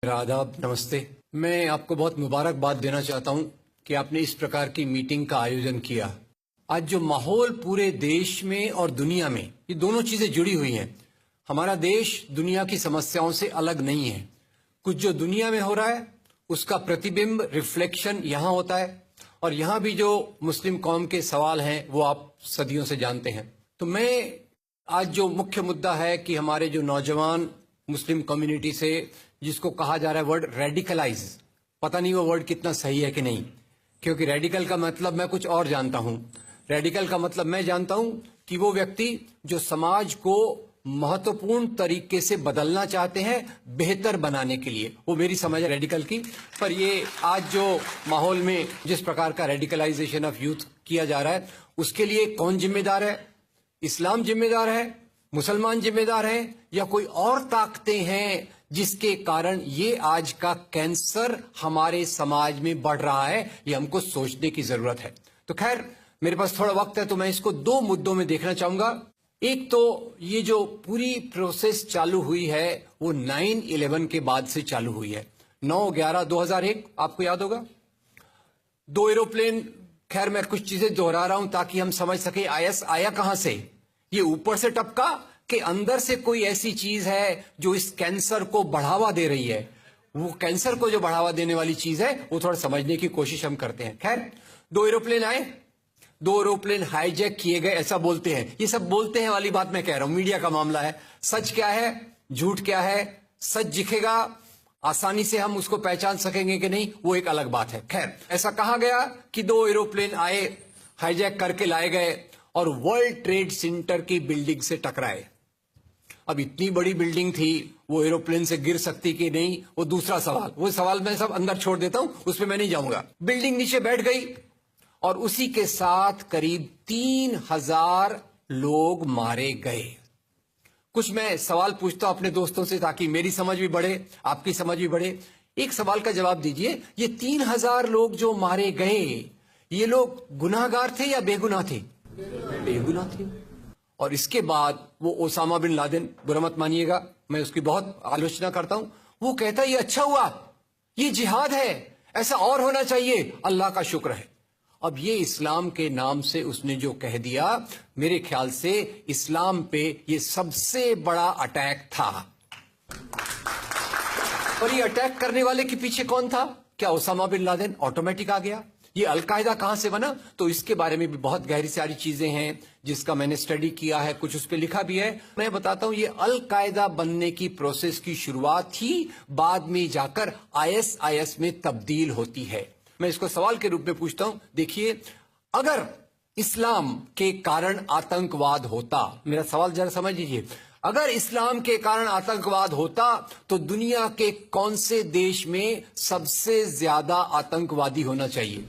मेरा आदाब, नमस्ते। मैं आपको बहुत मुबारकबाद देना चाहता हूं कि आपने इस प्रकार की मीटिंग का आयोजन किया। आज जो माहौल पूरे देश में और दुनिया में, ये दोनों चीजें जुड़ी हुई हैं। हमारा देश दुनिया की समस्याओं से अलग नहीं है। कुछ जो दुनिया में हो रहा है उसका प्रतिबिंब, रिफ्लेक्शन यहां होता है, और यहां भी जो मुस्लिम कौम के सवाल हैं वो आप सदियों से जानते हैं। तो मैं आज जो मुख्य मुद्दा है कि हमारे जो नौजवान मुस्लिम कम्युनिटी से, जिसको कहा जा रहा है वर्ड रेडिकलाइज, पता नहीं वो वर्ड कितना सही है कि नहीं, क्योंकि रेडिकल का मतलब मैं कुछ और जानता हूं। रेडिकल का मतलब मैं जानता हूं कि वो व्यक्ति जो समाज को महत्वपूर्ण तरीके से बदलना चाहते हैं बेहतर बनाने के लिए, वो मेरी समझ है रेडिकल की। पर ये आज जो माहौल में जिस प्रकार का रेडिकलाइजेशन ऑफ यूथ किया जा रहा है, उसके लिए कौन जिम्मेदार है? इस्लाम जिम्मेदार है, मुसलमान जिम्मेदार हैं, या कोई और ताकतें हैं जिसके कारण ये आज का कैंसर हमारे समाज में बढ़ रहा है? ये हमको सोचने की जरूरत है। तो खैर, मेरे पास थोड़ा वक्त है तो मैं इसको दो मुद्दों में देखना चाहूंगा। एक तो ये जो पूरी प्रोसेस चालू हुई है वो 9/11 के बाद से चालू हुई है। 9/11/2001 आपको याद होगा, 2 एरोप्लेन। खैर, मैं कुछ चीजें दोहरा रहा हूं ताकि हम समझ सके आईएस आया कहां से। ये ऊपर से टपका कि अंदर से कोई ऐसी चीज है जो इस कैंसर को बढ़ावा दे रही है। वो कैंसर को जो बढ़ावा देने वाली चीज है वो थोड़ा समझने की कोशिश हम करते हैं। खैर, 2 एरोप्लेन आए, 2 एरोप्लेन हाईजैक किए गए, ऐसा बोलते हैं। ये सब बोलते हैं वाली बात मैं कह रहा हूं, मीडिया का मामला है। सच क्या है, झूठ क्या है, सच दिखेगा, आसानी से हम उसको पहचान सकेंगे कि नहीं, वो एक अलग बात है। खैर, ऐसा कहा गया कि 2 एरोप्लेन आए, हाईजैक करके लाए गए और वर्ल्ड ट्रेड सेंटर की बिल्डिंग से टकराए। अब इतनी बड़ी बिल्डिंग थी, वो एरोप्लेन से गिर सकती कि नहीं, वो दूसरा सवाल। वो सवाल मैं सब अंदर छोड़ देता हूं, उसमें मैं नहीं जाऊंगा। बिल्डिंग नीचे बैठ गई और उसी के साथ करीब 3000 लोग मारे गए। कुछ मैं सवाल पूछता हूं अपने दोस्तों से ताकि मेरी समझ भी बढ़े, आपकी समझ भी बढ़े। एक सवाल का जवाब दीजिए, ये 3000 लोग जो मारे गए, ये लोग गुनाहगार थे या बेगुनाह थे? बेगुनाह थे। और इसके बाद वो ओसामा बिन लादेन, बुरा मत मानिएगा, मैं उसकी बहुत आलोचना करता हूं, वो कहता है ये अच्छा हुआ, ये जिहाद है, ऐसा और होना चाहिए, अल्लाह का शुक्र है। अब ये इस्लाम के नाम से उसने जो कह दिया, मेरे ख्याल से इस्लाम पे ये सबसे बड़ा अटैक था। और ये अटैक करने वाले के पीछे कौन था? क्या ओसामा बिन लादेन ऑटोमेटिक आ गया? ये अलकायदा कहां से बना? तो इसके बारे में भी बहुत गहरी सारी चीजें हैं जिसका मैंने स्टडी किया है, कुछ उस पर लिखा भी है। मैं बताता हूं, ये अलकायदा बनने की प्रोसेस की शुरुआत ही बाद में जाकर आईएसआईएस में तब्दील होती है। मैं इसको सवाल के रूप में पूछता हूं, देखिए, अगर इस्लाम के कारण आतंकवाद होता, मेरा सवाल जरा समझ लीजिए, अगर इस्लाम के कारण आतंकवाद होता तो दुनिया के कौन से देश में सबसे ज्यादा आतंकवादी होना चाहिए?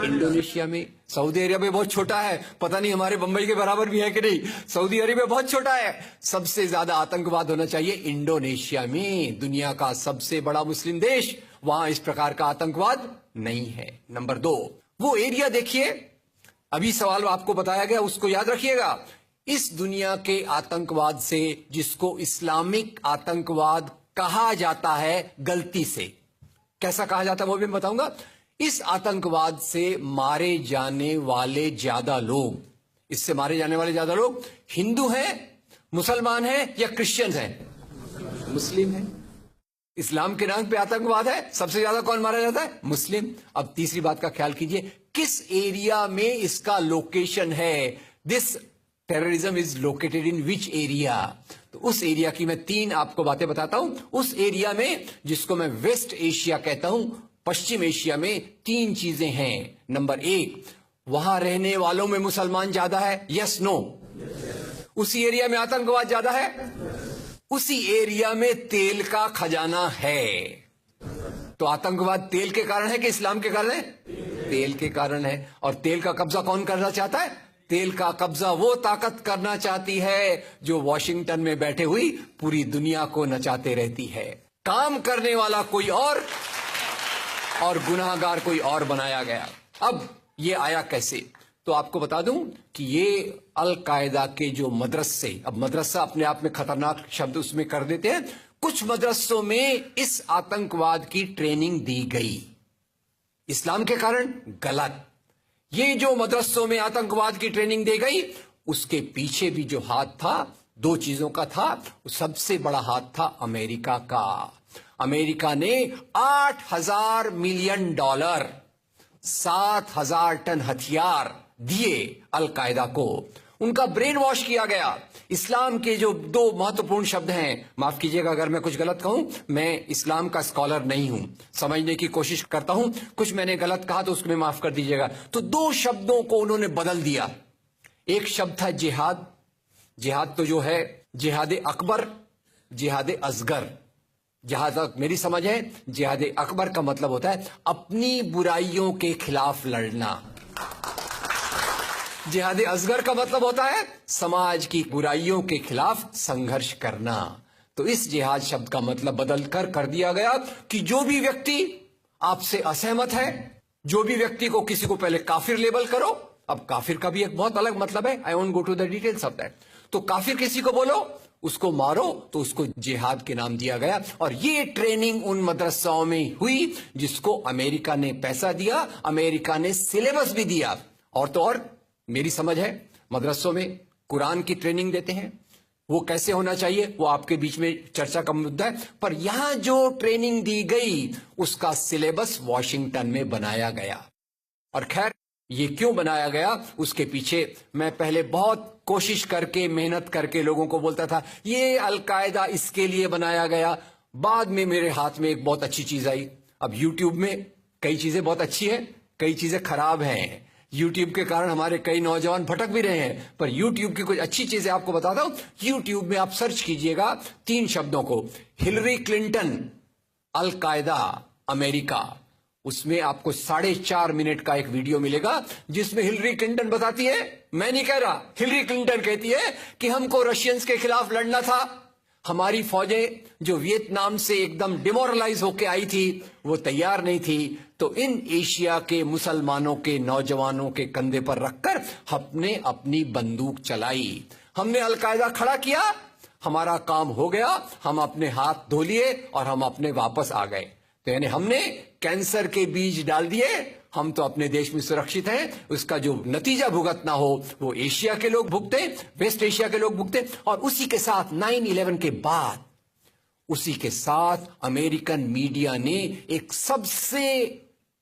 इंडोनेशिया में। सऊदी अरेबिया बहुत छोटा है, पता नहीं हमारे बंबई के बराबर भी है कि नहीं। सऊदी अरेबिया बहुत छोटा है, सबसे ज्यादा आतंकवाद होना चाहिए इंडोनेशिया में, दुनिया का सबसे बड़ा मुस्लिम देश। वहां इस प्रकार का आतंकवाद नहीं है। नंबर 2, वो एरिया देखिए, अभी सवाल आपको बताया गया, उसको याद रखिएगा। इस दुनिया के आतंकवाद से, जिसको इस्लामिक आतंकवाद कहा जाता है गलती से, कैसा कहा जाता है वो भी मैं बताऊंगा। इस आतंकवाद से मारे जाने वाले ज्यादा लोग, इससे मारे जाने वाले ज्यादा लोग हिंदू हैं, मुसलमान हैं या क्रिश्चियन हैं? मुस्लिम हैं। इस्लाम के नाम पे आतंकवाद है, सबसे ज्यादा कौन मारा जाता है? मुस्लिम। अब तीसरी बात का ख्याल कीजिए, किस एरिया में इसका लोकेशन है? This terrorism is located in which area? तो उस एरिया की मैं 3 आपको बातें बताता हूं। उस एरिया में, जिसको मैं वेस्ट एशिया कहता हूं, पश्चिम एशिया में 3 चीजें हैं। नंबर 1, वहां रहने वालों में मुसलमान ज्यादा है, यस नो? उसी एरिया में आतंकवाद ज्यादा है, उसी एरिया में तेल का खजाना है। तो आतंकवाद तेल के कारण है कि इस्लाम के कारण है? तेल के कारण है। और तेल का कब्जा कौन करना चाहता है? तेल का कब्जा वो ताकत करना चाहती है जो वॉशिंगटन में बैठे हुई पूरी दुनिया को नचाते रहती है। काम करने वाला कोई और गुनाहगार कोई और बनाया गया। अब ये आया कैसे? तो आपको बता दूं कि ये अल कायदा के जो मदरसे, अब मदरसा अपने आप में खतरनाक शब्द उसमें कर देते हैं, कुछ मदरसों में इस आतंकवाद की ट्रेनिंग दी गई। इस्लाम के कारण गलत। ये जो मदरसों में आतंकवाद की ट्रेनिंग दी गई, उसके पीछे भी जो हाथ था, दो चीजों का था। सबसे बड़ा हाथ था अमेरिका का। अमेरिका ने $8,000 मिलियन, 7,000 टन हथियार दिए अलकायदा को। उनका ब्रेन वॉश किया गया। इस्लाम के जो दो महत्वपूर्ण शब्द हैं, माफ कीजिएगा अगर मैं कुछ गलत कहूं, मैं इस्लाम का स्कॉलर नहीं हूं, समझने की कोशिश करता हूं, कुछ मैंने गलत कहा तो उसको माफ कर दीजिएगा। तो दो शब्दों को उन्होंने बदल दिया। एक शब्द था जिहाद। जिहाद तो जो है जिहाद अकबर, जिहाद असगर। जहां तक मेरी समझ है, जिहाद अकबर का मतलब होता है अपनी बुराइयों के खिलाफ लड़ना। जिहाद असगर का मतलब होता है समाज की बुराइयों के खिलाफ संघर्ष करना। तो इस जिहाद शब्द का मतलब बदल कर दिया गया कि जो भी व्यक्ति आपसे असहमत है, जो भी व्यक्ति को किसी को पहले काफिर लेबल करो। अब काफिर का भी एक बहुत अलग मतलब है, I won't go to the details of that. तो काफिर किसी को बोलो, उसको मारो, तो उसको जिहाद के नाम दिया गया। और ये ट्रेनिंग उन मदरसाओं में हुई जिसको अमेरिका ने पैसा दिया, अमेरिका ने सिलेबस भी दिया। और तो और मेरी समझ है, मदरसों में कुरान की ट्रेनिंग देते हैं। वो कैसे होना चाहिए वो आपके बीच में चर्चा का मुद्दा है, पर यहां जो ट्रेनिंग दी गई उसका सिलेबस वॉशिंगटन में बनाया गया। और खैर ये क्यों बनाया गया, उसके पीछे मैं पहले बहुत कोशिश करके, मेहनत करके लोगों को बोलता था ये अलकायदा इसके लिए बनाया गया। बाद में मेरे हाथ में एक बहुत अच्छी चीज आई। अब यूट्यूब में कई चीजें बहुत अच्छी है, कई चीजें खराब हैं। यूट्यूब के कारण हमारे कई नौजवान भटक भी रहे हैं, पर यूट्यूब की कुछ अच्छी चीजें आपको बताता हूं। यूट्यूब में आप सर्च कीजिएगा 3 शब्दों को, हिलरी क्लिंटन अलकायदा अमेरिका। उसमें आपको 4.5 मिनट का एक वीडियो मिलेगा जिसमें हिलरी क्लिंटन बताती है, मैं नहीं कह रहा, हिलरी क्लिंटन कहती है कि हमको रशियंस के खिलाफ लड़ना था। हमारी फौजें जो वियतनाम से एकदम डिमोरलाइज होके आई थी वो तैयार नहीं थी, तो इन एशिया के मुसलमानों के नौजवानों के कंधे पर रखकर हमने अपनी बंदूक चलाई। हमने अलकायदा खड़ा किया, हमारा काम हो गया, हम अपने हाथ धो लिए और हम अपने वापस आ गए। तो यानी हमने कैंसर के बीज डाल दिए, हम तो अपने देश में सुरक्षित हैं। उसका जो नतीजा भुगतना हो वो एशिया के लोग भुगते, वेस्ट एशिया के लोग भुगते। और उसी के साथ 9/11 के बाद, उसी के साथ अमेरिकन मीडिया ने एक सबसे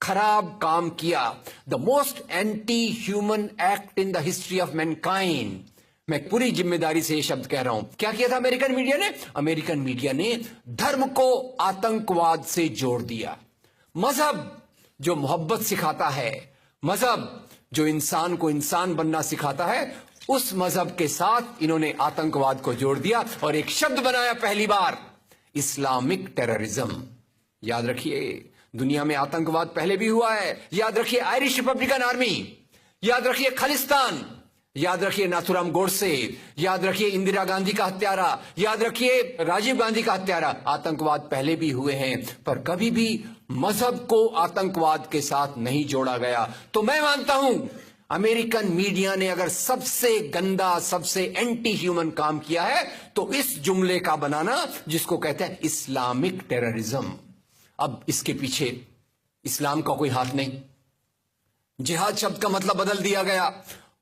खराब काम किया, the most anti human act in the history of Mankind. मैं पूरी जिम्मेदारी से ये शब्द कह रहा हूं। क्या किया था अमेरिकन मीडिया ने? अमेरिकन मीडिया ने धर्म को आतंकवाद से जोड़ दिया। मजहब जो मोहब्बत सिखाता है, मजहब जो इंसान को इंसान बनना सिखाता है, उस मजहब के साथ इन्होंने आतंकवाद को जोड़ दिया और एक शब्द बनाया पहली बार, इस्लामिक टेररिज्म। याद रखिए, दुनिया में आतंकवाद पहले भी हुआ है। याद रखिए आयरिश रिपब्लिकन आर्मी, याद रखिए खालिस्तान, याद रखिए नाथुराम गोडसे, याद रखिए इंदिरा गांधी का हत्यारा, याद रखिए राजीव गांधी का हत्यारा। आतंकवाद पहले भी हुए हैं, पर कभी भी मजहब को आतंकवाद के साथ नहीं जोड़ा गया। तो मैं मानता हूं अमेरिकन मीडिया ने अगर सबसे गंदा, सबसे एंटी ह्यूमन काम किया है तो इस जुमले का बनाना जिसको कहते हैं इस्लामिक टेररिज्म। अब इसके पीछे इस्लाम का कोई हाथ नहीं। जिहाद शब्द का मतलब बदल दिया गया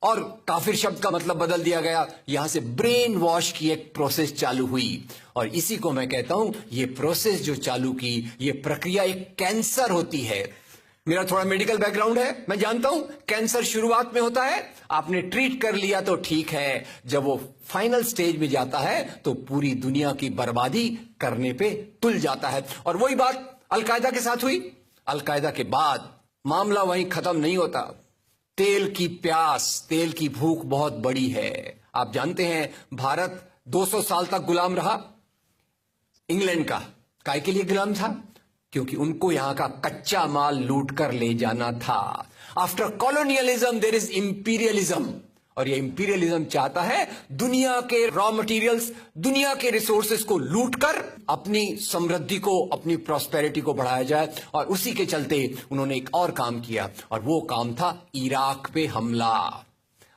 और काफिर शब्द का मतलब बदल दिया गया। यहां से ब्रेन वॉश की एक प्रोसेस चालू हुई और इसी को मैं कहता हूं, ये प्रोसेस जो चालू की, ये प्रक्रिया एक कैंसर होती है। मेरा थोड़ा मेडिकल बैकग्राउंड है, मैं जानता हूं कैंसर शुरुआत में होता है, आपने ट्रीट कर लिया तो ठीक है, जब वो फाइनल स्टेज में जाता है तो पूरी दुनिया की बर्बादी करने पे तुल जाता है। और वही बात अलकायदा के साथ हुई। अलकायदा के बाद मामला वहीं खत्म नहीं होता। तेल की प्यास, तेल की भूख बहुत बड़ी है। आप जानते हैं भारत 200 साल तक गुलाम रहा इंग्लैंड का। काय के लिए गुलाम था? क्योंकि उनको यहां का कच्चा माल लूट कर ले जाना था। After colonialism there is imperialism, और ये इंपीरियलिज्म चाहता है दुनिया के रॉ मटेरियल्स, दुनिया के रिसोर्सेस को लूटकर अपनी समृद्धि को, अपनी प्रॉस्पेरिटी को बढ़ाया जाए। और उसी के चलते उन्होंने एक और काम किया और वो काम था इराक पे हमला।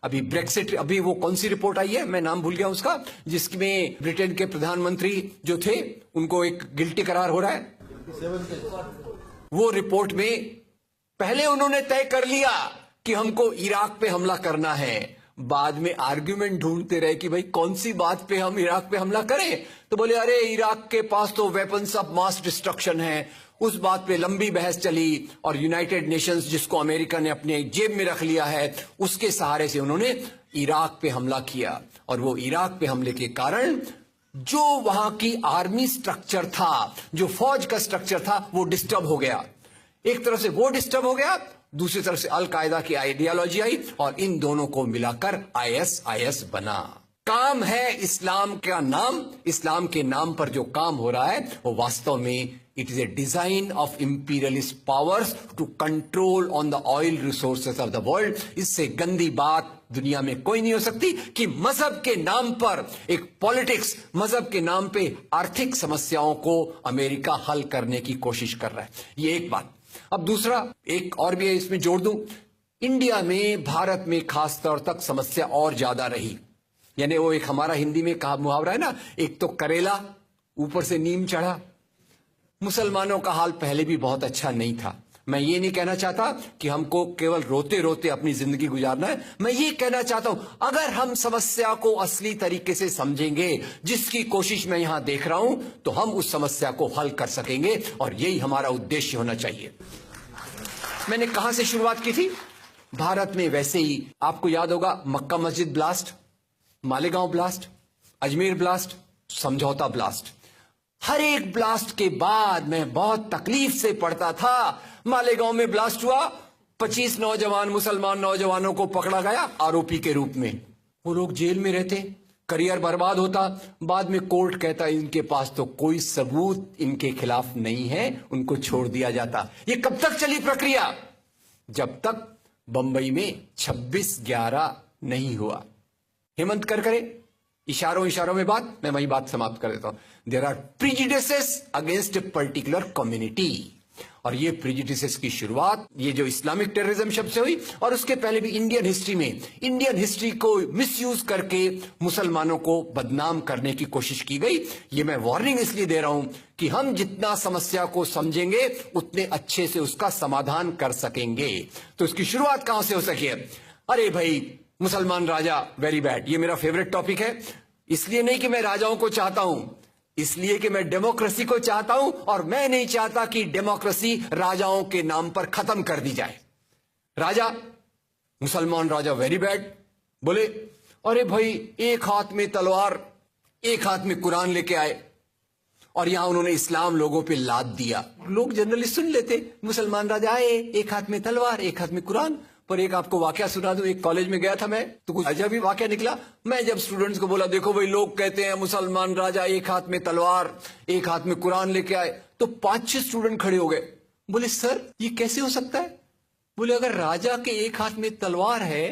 अभी ब्रेक्सिट, अभी वो कौन सी रिपोर्ट आई है, मैं नाम भूल गया उसका, जिसमें ब्रिटेन के प्रधानमंत्री जो थे उनको एक गिल्टी करार हो रहा है। वो रिपोर्ट में पहले उन्होंने तय कर लिया कि हमको इराक पे हमला करना है, बाद में आर्ग्यूमेंट ढूंढते रहे कि भाई कौन सी बात पे हम इराक पे हमला करें, तो बोले अरे इराक के पास तो वेपन्स ऑफ मास डिस्ट्रक्शन है। उस बात पे लंबी बहस चली और यूनाइटेड नेशंस, जिसको अमेरिका ने अपने जेब में रख लिया है, उसके सहारे से उन्होंने इराक पे हमला किया। और वो इराक पे हमले के कारण जो वहां की आर्मी स्ट्रक्चर था, जो फौज का स्ट्रक्चर था, वो डिस्टर्ब हो गया। एक तरफ से वो डिस्टर्ब हो गया, दूसरी तरफ से अल कायदा की आइडियोलॉजी आई और इन दोनों को मिलाकर आईएसआईएस बना। काम है इस्लाम का नाम, इस्लाम के नाम पर जो काम हो रहा है वो वास्तव में it is a design of imperialist powers to control on the oil resources of the world. इससे गंदी बात दुनिया में कोई नहीं हो सकती कि मजहब के नाम पर एक पॉलिटिक्स, मजहब के नाम पे आर्थिक समस्याओं को अमेरिका हल करने की कोशिश कर रहा है। ये एक बात। अब दूसरा एक और भी इसमें जोड़ दूं, इंडिया में, भारत में खास तौर तक समस्या और ज्यादा रही। यानी वो एक हमारा हिंदी में कहा मुहावरा है ना, एक तो करेला ऊपर से नीम चढ़ा। मुसलमानों का हाल पहले भी बहुत अच्छा नहीं था। मैं ये नहीं कहना चाहता कि हमको केवल रोते रोते अपनी जिंदगी गुजारना है। मैं ये कहना चाहता हूं अगर हम समस्या को असली तरीके से समझेंगे, जिसकी कोशिश मैं यहां देख रहा हूं, तो हम उस समस्या को हल कर सकेंगे और यही हमारा उद्देश्य होना चाहिए। मैंने कहां से शुरुआत की थी? भारत में वैसे ही आपको याद होगा मक्का मस्जिद blast, Malegaon blast, Ajmer blast, समझौता ब्लास्ट। हर एक ब्लास्ट के बाद मैं बहुत तकलीफ से पढ़ता था, मालेगांव में ब्लास्ट हुआ, 25 नौजवान मुसलमान नौजवानों को पकड़ा गया आरोपी के रूप में। वो लोग जेल में रहते, करियर बर्बाद होता, बाद में कोर्ट कहता इनके पास तो कोई सबूत इनके खिलाफ नहीं है, उनको छोड़ दिया जाता। ये कब तक चली प्रक्रिया? जब तक बंबई में 26/11 नहीं हुआ। हेमंत करकरे इशारों इशारों में बात, मैं वही बात समाप्त कर देता हूं। There are prejudices against a particular community, और ये प्रिजुडिसेस की शुरुआत ये जो इस्लामिक टेररिज्म शब्द से हुई, और उसके पहले भी इंडियन हिस्ट्री में, इंडियन हिस्ट्री को मिसयूज करके मुसलमानों को बदनाम करने की कोशिश की गई। ये मैं वार्निंग इसलिए दे रहा हूं कि हम जितना समस्या को समझेंगे उतने अच्छे से उसका समाधान कर सकेंगे। तो इसकी शुरुआत कहां से हो सकी है? अरे भाई मुसलमान राजा वेरी बैड, ये मेरा फेवरेट टॉपिक है। इसलिए नहीं कि मैं राजाओं को चाहता हूं, इसलिए कि मैं डेमोक्रेसी को चाहता हूं, और मैं नहीं चाहता कि डेमोक्रेसी राजाओं के नाम पर खत्म कर दी जाए। राजा, मुसलमान राजा वेरी बैड बोले, अरे भाई एक हाथ में तलवार एक हाथ में कुरान लेके आए, और यहां उन्होंने इस्लाम लोगों पे लाद दिया। लोग जनरली सुन लेते, मुसलमान राजा आए, एक हाथ में तलवार एक हाथ में कुरान। पर एक आपको वाकया सुना दूं, एक कॉलेज में गया था मैं, तो कुछ अजब ही वाकया निकला। मैं जब स्टूडेंट्स को बोला देखो भाई लोग कहते हैं मुसलमान राजा एक हाथ में तलवार एक हाथ में कुरान लेके आए, तो 5-6 स्टूडेंट खड़े हो गए। बोले सर ये कैसे हो सकता है? बोले अगर राजा के एक हाथ में तलवार है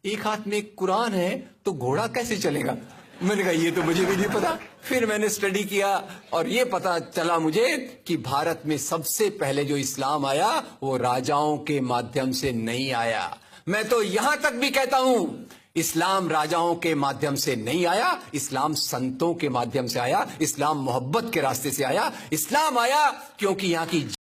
एक हाथ में कुरान है तो घोड़ा कैसे चलेगा? मैंने कहा ये तो मुझे भी नहीं पता। फिर मैंने स्टडी किया और ये पता चला मुझे कि भारत में सबसे पहले जो इस्लाम आया वो राजाओं के माध्यम से नहीं आया। मैं तो यहां तक भी कहता हूं इस्लाम राजाओं के माध्यम से नहीं आया, इस्लाम संतों के माध्यम से आया, इस्लाम मोहब्बत के रास्ते से आया। इस्लाम आया क्योंकि यहां की